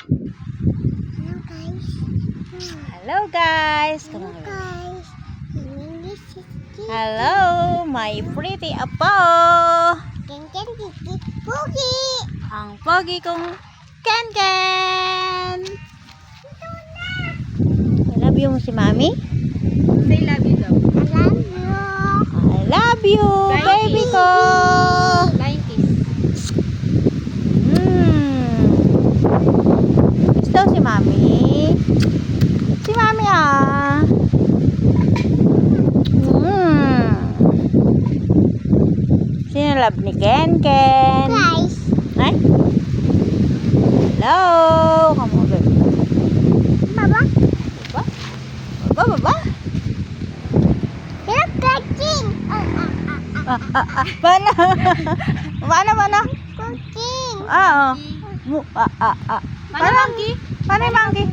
Hello guys. Hello guys. This is Hello, my pretty apo. Ken Dikit Pogi. Ang pogi kong Ken Ken. I love you mo si Mami. Say love you daw. I love you. I love you, Bye, baby baby. ko. Flying kiss. Gusto si Mami. Si Mami ah. Sino love ni Ken Ken? Guys. Ay? Hello. Come on, baby. Baba. Baba? Baba? Hello Cooking. Mana? Mana? Cooking. Ah, Paano, monkey? Paano yung monkey?